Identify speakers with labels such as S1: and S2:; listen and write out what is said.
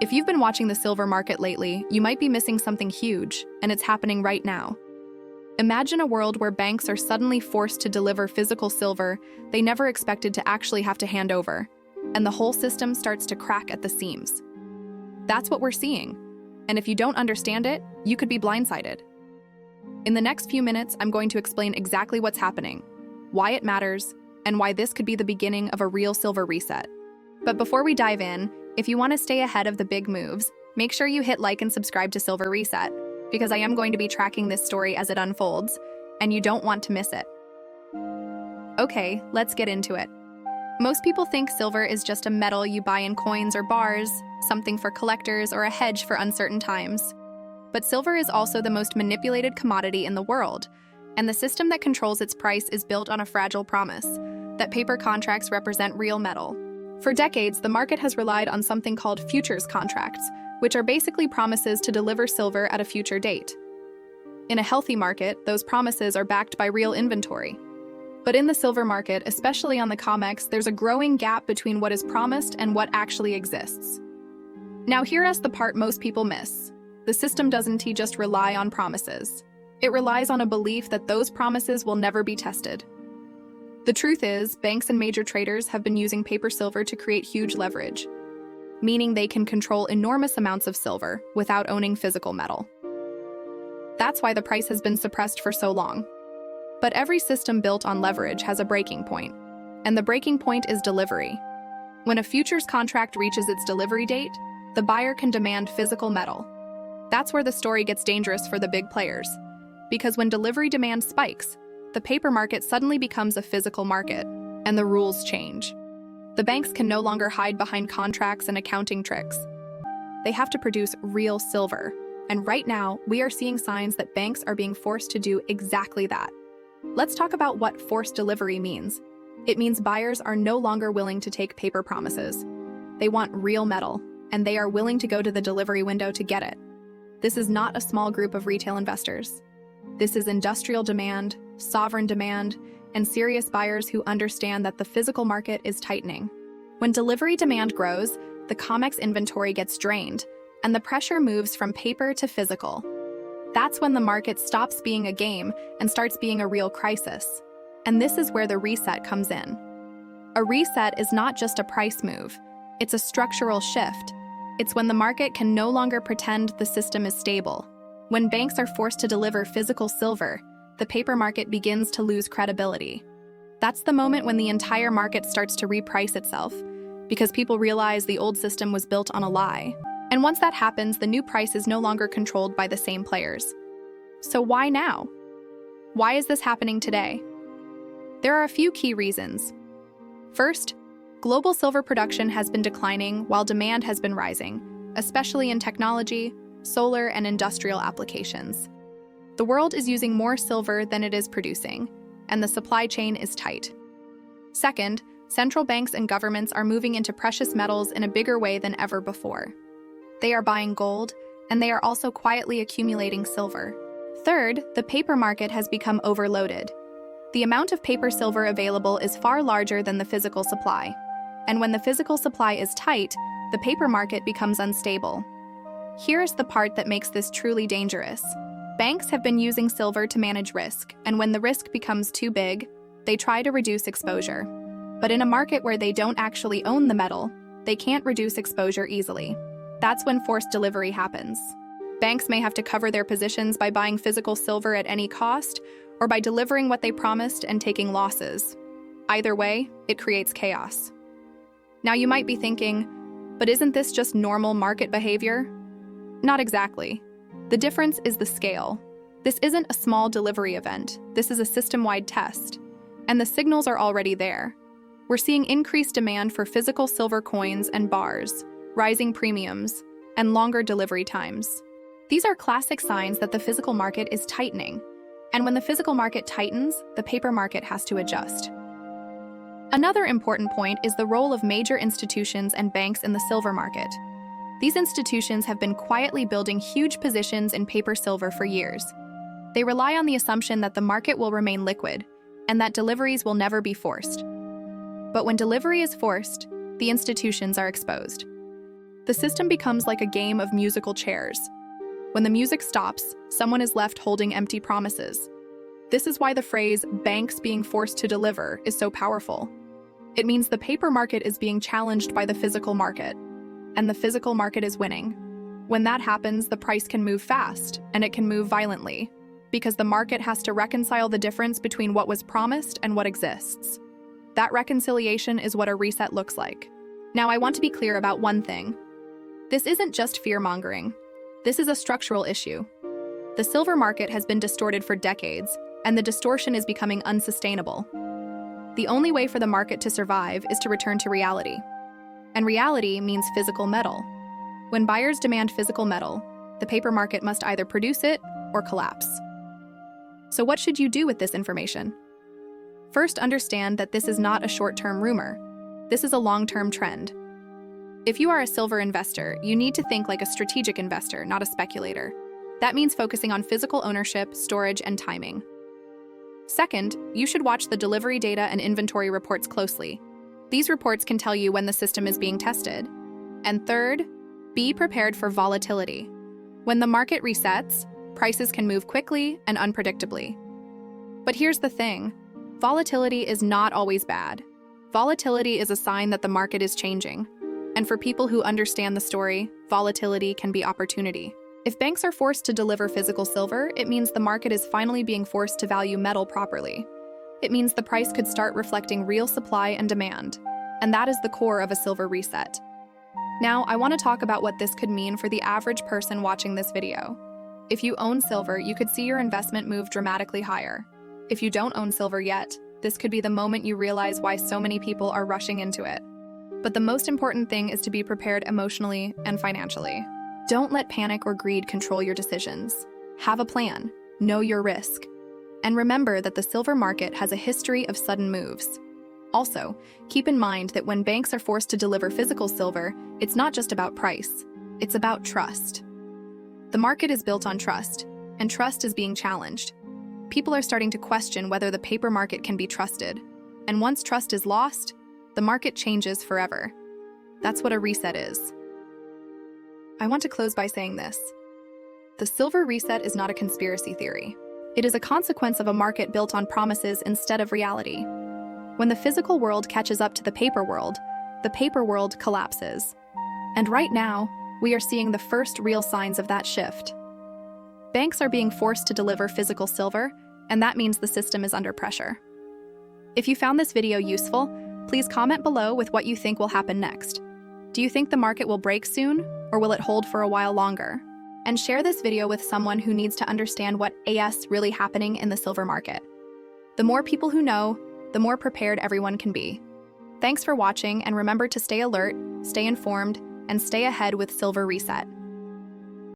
S1: If you've been watching the silver market lately, you might be missing something huge, and it's happening right now. Imagine a world where banks are suddenly forced to deliver physical silver they never expected to actually have to hand over, and the whole system starts to crack at the seams. That's what we're seeing, and if you don't understand it, you could be blindsided. In the next few minutes, I'm going to explain exactly what's happening, why it matters, and why this could be the beginning of a real silver reset. But before we dive in, if you want to stay ahead of the big moves, make sure you hit like and subscribe to Silver Reset, because I am going to be tracking this story as it unfolds, and you don't want to miss it. Okay, let's get into it. Most people think silver is just a metal you buy in coins or bars, something for collectors or a hedge for uncertain times. But silver is also the most manipulated commodity in the world, and the system that controls its price is built on a fragile promise that paper contracts represent real metal. For decades, the market has relied on something called futures contracts, which are basically promises to deliver silver at a future date. In a healthy market, those promises are backed by real inventory. But in the silver market, especially on the COMEX, there's a growing gap between what is promised and what actually exists. Now here's the part most people miss. The system doesn't just rely on promises. It relies on a belief that those promises will never be tested. The truth is, banks and major traders have been using paper silver to create huge leverage, meaning they can control enormous amounts of silver without owning physical metal. That's why the price has been suppressed for so long. But every system built on leverage has a breaking point, and the breaking point is delivery. When a futures contract reaches its delivery date, the buyer can demand physical metal. That's where the story gets dangerous for the big players, because when delivery demand spikes, the paper market suddenly becomes a physical market, and the rules change. The banks can no longer hide behind contracts and accounting tricks. They have to produce real silver, and right now, we are seeing signs that banks are being forced to do exactly that. Let's talk about what forced delivery means. It means buyers are no longer willing to take paper promises. They want real metal, and they are willing to go to the delivery window to get it. This is not a small group of retail investors. This is industrial demand, sovereign demand, and serious buyers who understand that the physical market is tightening. When delivery demand grows, the COMEX inventory gets drained, and the pressure moves from paper to physical. That's when the market stops being a game and starts being a real crisis. And this is where the reset comes in. A reset is not just a price move, it's a structural shift. It's when the market can no longer pretend the system is stable. When banks are forced to deliver physical silver, the paper market begins to lose credibility. That's the moment when the entire market starts to reprice itself, because people realize the old system was built on a lie. And once that happens, the new price is no longer controlled by the same players. So why now? Why is this happening today? There are a few key reasons. First, global silver production has been declining while demand has been rising, especially in technology, solar, and industrial applications. The world is using more silver than it is producing, and the supply chain is tight. Second, central banks and governments are moving into precious metals in a bigger way than ever before. They are buying gold, and they are also quietly accumulating silver. Third, the paper market has become overloaded. The amount of paper silver available is far larger than the physical supply. And when the physical supply is tight, the paper market becomes unstable. Here's the part that makes this truly dangerous. Banks have been using silver to manage risk, and when the risk becomes too big, they try to reduce exposure. But in a market where they don't actually own the metal, they can't reduce exposure easily. That's when forced delivery happens. Banks may have to cover their positions by buying physical silver at any cost, or by delivering what they promised and taking losses. Either way, it creates chaos. Now you might be thinking, but isn't this just normal market behavior? Not exactly. The difference is the scale. This isn't a small delivery event. This is a system-wide test. And the signals are already there. We're seeing increased demand for physical silver coins and bars, rising premiums, and longer delivery times. These are classic signs that the physical market is tightening. And when the physical market tightens, the paper market has to adjust. Another important point is the role of major institutions and banks in the silver market. These institutions have been quietly building huge positions in paper silver for years. They rely on the assumption that the market will remain liquid and that deliveries will never be forced. But when delivery is forced, the institutions are exposed. The system becomes like a game of musical chairs. When the music stops, someone is left holding empty promises. This is why the phrase "banks being forced to deliver" is so powerful. It means the paper market is being challenged by the physical market, and the physical market is winning. When that happens, the price can move fast, and it can move violently, because the market has to reconcile the difference between what was promised and what exists. That reconciliation is what a reset looks like. Now, I want to be clear about one thing. This isn't just fear-mongering. This is a structural issue. The silver market has been distorted for decades, and the distortion is becoming unsustainable. The only way for the market to survive is to return to reality. And reality means physical metal. When buyers demand physical metal, the paper market must either produce it or collapse. So what should you do with this information? First, understand that this is not a short-term rumor. This is a long-term trend. If you are a silver investor, you need to think like a strategic investor, not a speculator. That means focusing on physical ownership, storage, and timing. Second, you should watch the delivery data and inventory reports closely. These reports can tell you when the system is being tested. And third, be prepared for volatility. When the market resets, prices can move quickly and unpredictably. But here's the thing. Volatility is not always bad. Volatility is a sign that the market is changing. And for people who understand the story, volatility can be opportunity. If banks are forced to deliver physical silver, it means the market is finally being forced to value metal properly. It means the price could start reflecting real supply and demand. And that is the core of a silver reset. Now, I want to talk about what this could mean for the average person watching this video. If you own silver, you could see your investment move dramatically higher. If you don't own silver yet, this could be the moment you realize why so many people are rushing into it. But the most important thing is to be prepared emotionally and financially. Don't let panic or greed control your decisions. Have a plan, know your risk, and remember that the silver market has a history of sudden moves. Also, keep in mind that when banks are forced to deliver physical silver, it's not just about price, it's about trust. The market is built on trust, and trust is being challenged. People are starting to question whether the paper market can be trusted, and once trust is lost, the market changes forever. That's what a reset is. I want to close by saying this. The silver reset is not a conspiracy theory. It is a consequence of a market built on promises instead of reality. When the physical world catches up to the paper world collapses. And right now, we are seeing the first real signs of that shift. Banks are being forced to deliver physical silver, and that means the system is under pressure. If you found this video useful, please comment below with what you think will happen next. Do you think the market will break soon, or will it hold for a while longer? And share this video with someone who needs to understand what is really happening in the silver market. The more people who know, the more prepared everyone can be. Thanks for watching, and remember to stay alert, stay informed, and stay ahead with Silver Reset.